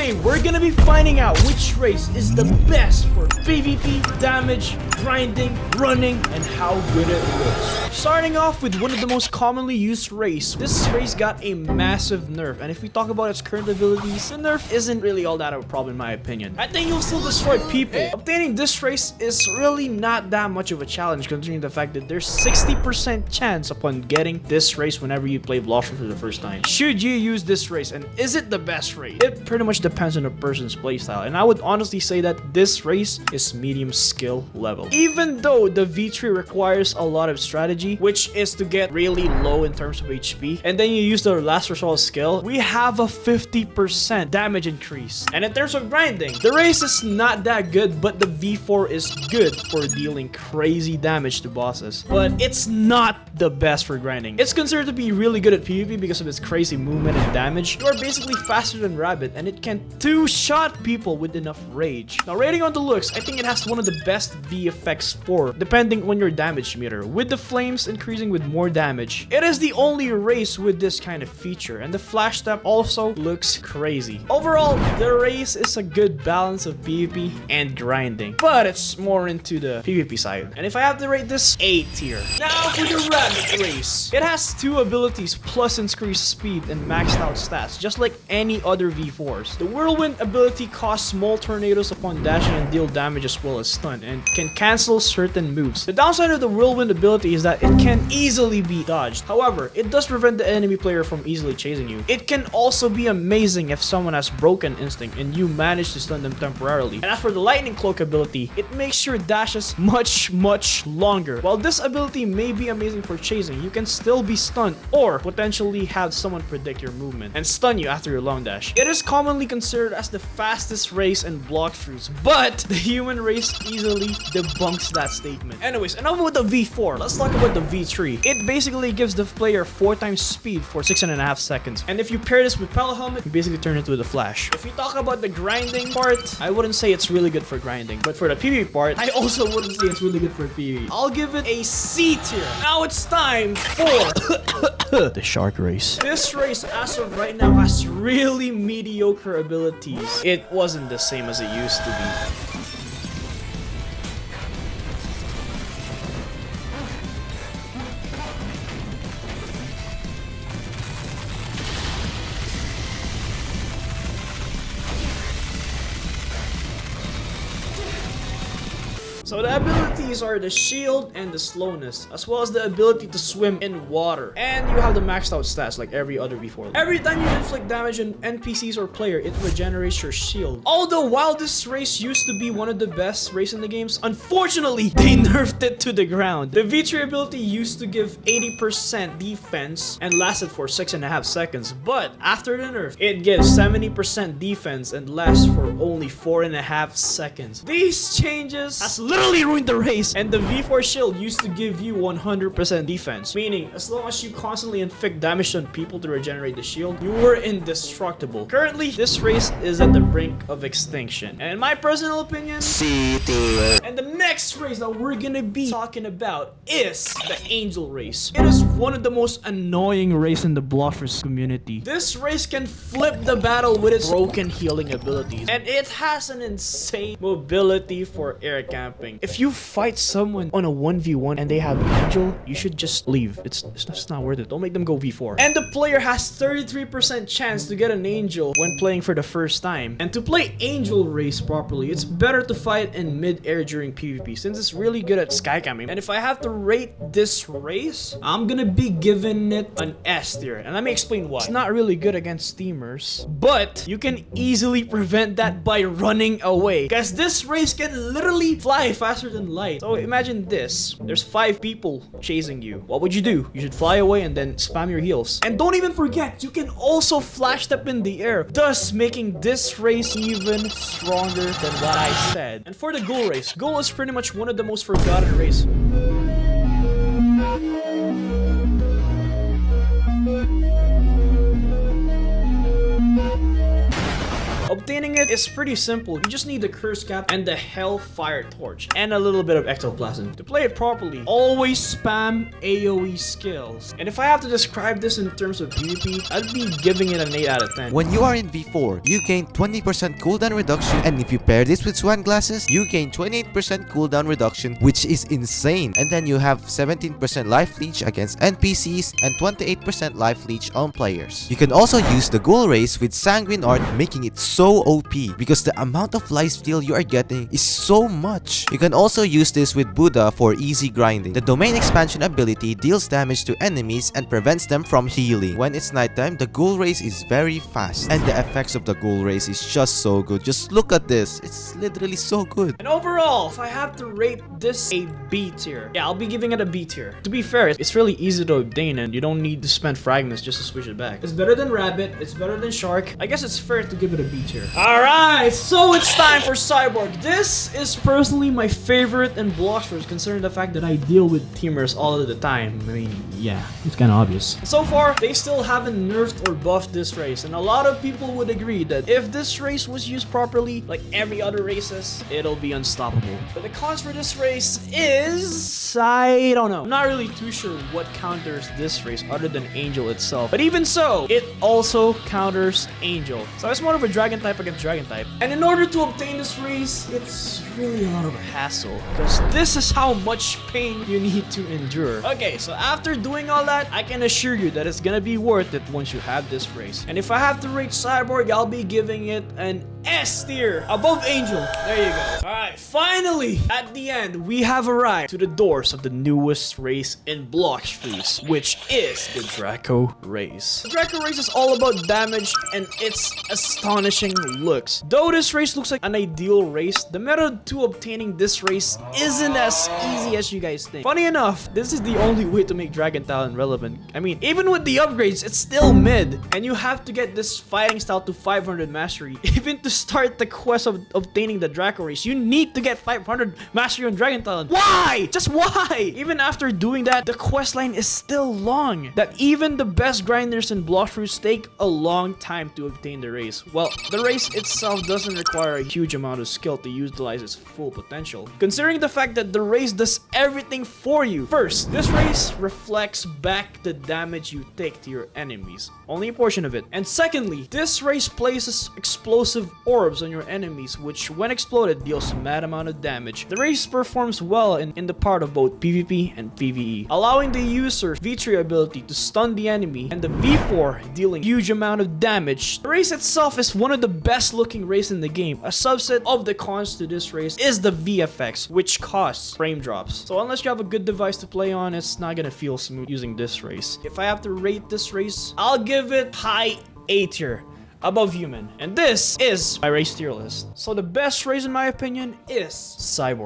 Today, we're gonna be finding out which race is the best for PvP, damage, grinding, running, and how good it looks. Starting off with one of the most commonly used race, this race got a massive nerf, and if we talk about its current abilities, the nerf isn't really all that of a problem in my opinion. I think you'll still destroy people. Obtaining this race is really not that much of a challenge considering the fact that there's 60% chance upon getting this race whenever you play Blox for the first time. Should you use this race, and is it the best race? It pretty much depends on a person's playstyle, and I would honestly say that this race is medium skill level. Even though the V3 requires a lot of strategy, which is to get really low in terms of HP, and then you use the last resort skill, we have a 50% damage increase. And in terms of grinding, the race is not that good, but the V4 is good for dealing crazy damage to bosses. But it's not the best for grinding. It's considered to be really good at PvP because of its crazy movement and damage. You are basically faster than Rabbit, and it can two-shot people with enough rage. Now, rating on the looks, I think it has one of the best V effects for, depending on your damage meter, with the flames increasing with more damage. It is the only race with this kind of feature, and the flash step also looks crazy. Overall, the race is a good balance of PvP and grinding, but it's more into the PvP side. And if I have to rate this, A tier. Now for the Rabbit race. It has two abilities plus increased speed and maxed out stats, just like any other V4s. The Whirlwind ability costs small tornadoes upon dashing and deal damage as well as stun, and can cancel certain moves. The downside of the Whirlwind ability is that it can easily be dodged. However, it does prevent the enemy player from easily chasing you. It can also be amazing if someone has broken instinct and you manage to stun them temporarily. And as for the Lightning Cloak ability, it makes your dashes much longer. While this ability may be amazing for chasing, you can still be stunned or potentially have someone predict your movement and stun you after your long dash. It is commonly considered as the fastest race in Blox fruits, but the human race easily debunks that statement. Anyways, enough with the V4. Let's talk about the V3. It basically gives the player 4 times speed for 6.5 seconds. And if you pair this with Pella Helmet, you basically turn it with a flash. If we talk about the grinding part, I wouldn't say it's really good for grinding. But for the PvP part, I also wouldn't say it's really good for PvP. I'll give it a C tier. Now it's time for the Shark race. This race, as of right now, has really mediocre abilities. It wasn't the same as it used to be. So the abilities are the shield and the slowness, as well as the ability to swim in water. And you have the maxed out stats like every other V4. Every time you inflict damage on NPCs or player, it regenerates your shield. Although while this race used to be one of the best race in the games, unfortunately, they nerfed it to the ground. The V3 ability used to give 80% defense and lasted for 6.5 seconds, but after the nerf, it gives 70% defense and lasts for only 4.5 seconds. These changes has literally ruined the race, and the V4 shield used to give you 100% defense, meaning as long as you constantly inflict damage on people to regenerate the shield, you were indestructible. Currently, this race is at the brink of extinction, and in my personal opinion, C tier. And the next race that we're gonna be talking about is the Angel race. It is one of the most annoying race in the Blox community. This race can flip the battle with its broken healing abilities, and it has an insane mobility for air camping. If you fight someone on a 1v1 and they have Angel, you should just leave. It's just not worth it. Don't make them go V4. And the player has 33% chance to get an Angel when playing for the first time. And to play Angel race properly, it's better to fight in mid-air during PvP since it's really good at sky camping. And if I have to rate this race, I'm gonna be giving it an S tier. And let me explain why. It's not really good against steamers, but you can easily prevent that by running away, because this race can literally fly faster than light. So imagine this. There's 5 people chasing you. What would you do? You should fly away and then spam your heals. And don't even forget, you can also flash step in the air, thus making this race even stronger than what I said. And for the Ghoul race, Ghoul is pretty much one of the most forgotten races. Obtaining it is pretty simple. You just need the curse cap and the Hellfire Torch and a little bit of ectoplasm. To play it properly, always spam AoE skills. And if I have to describe this in terms of PvP, I'd be giving it an 8 out of 10. When you are in V4, you gain 20% cooldown reduction, and if you pair this with Swan Glasses, you gain 28% cooldown reduction, which is insane. And then you have 17% life leech against NPCs and 28% life leech on players. You can also use the Ghoul race with Sanguine Art, making it so OP because the amount of lifesteal you are getting is so much. You can also use this with Buddha for easy grinding. The domain expansion ability deals damage to enemies and prevents them from healing. When it's nighttime, the Ghoul race is very fast, and the effects of the Ghoul race is just so good. Just look at this, it's literally so good. And overall, if I have to rate this a B tier, yeah, I'll be giving it a B tier. To be fair, it's really easy to obtain and you don't need to spend fragments just to switch it back. It's better than Rabbit, it's better than Shark. I guess it's fair to give it a B tier. Alright, so it's time for Cyborg. This is personally my favorite in Blox, considering the fact that I deal with teamers all of the time. I mean, yeah, it's kind of obvious. So far, they still haven't nerfed or buffed this race, and a lot of people would agree that if this race was used properly, like every other races, it'll be unstoppable. But the cons for this race is... I don't know. I'm not really too sure what counters this race other than Angel itself. But even so, it also counters Angel. So it's more of a Dragon type against Dragon type. And in order to obtain this race, it's really a lot of a hassle, because this is how much pain you need to endure. Okay, so after doing all that, I can assure you that it's gonna be worth it once you have this race. And if I have to rate Cyborg, I'll be giving it an S tier, above Angel. There you go. Alright, finally, at the end, we have arrived to the doors of the newest race in Blox, which is the Draco race. The Draco race is all about damage and its astonishing looks. Though this race looks like an ideal race, the method to obtaining this race isn't as easy as you guys think. Funny enough, this is the only way to make Dragon Talent relevant. I mean, even with the upgrades, it's still mid, and you have to get this fighting style to 500 mastery. Even to start the quest of obtaining the Draco race, you need to get 500 mastery on Dragon Talent. Why? Just why? Even after doing that, the quest line is still long, that even the best grinders in Blox take a long time to obtain the race. Well, the race itself doesn't require a huge amount of skill to utilize its full potential, considering the fact that the race does everything for you. First, this race reflects back the damage you take to your enemies, only a portion of it. And secondly, this race places explosive orbs on your enemies, which when exploded deals a mad amount of damage. The race performs well in the part of both PvP and PvE, allowing the user V3 ability to stun the enemy and the V4 dealing huge amount of damage. The race itself is one of the best looking race in the game. A subset of the cons to this race is the VFX, which causes frame drops. So unless you have a good device to play on, it's not gonna feel smooth using this race. If I have to rate this race, I'll give it high A tier, above Human. And this is my race tier list. So the best race in my opinion is Cyborg.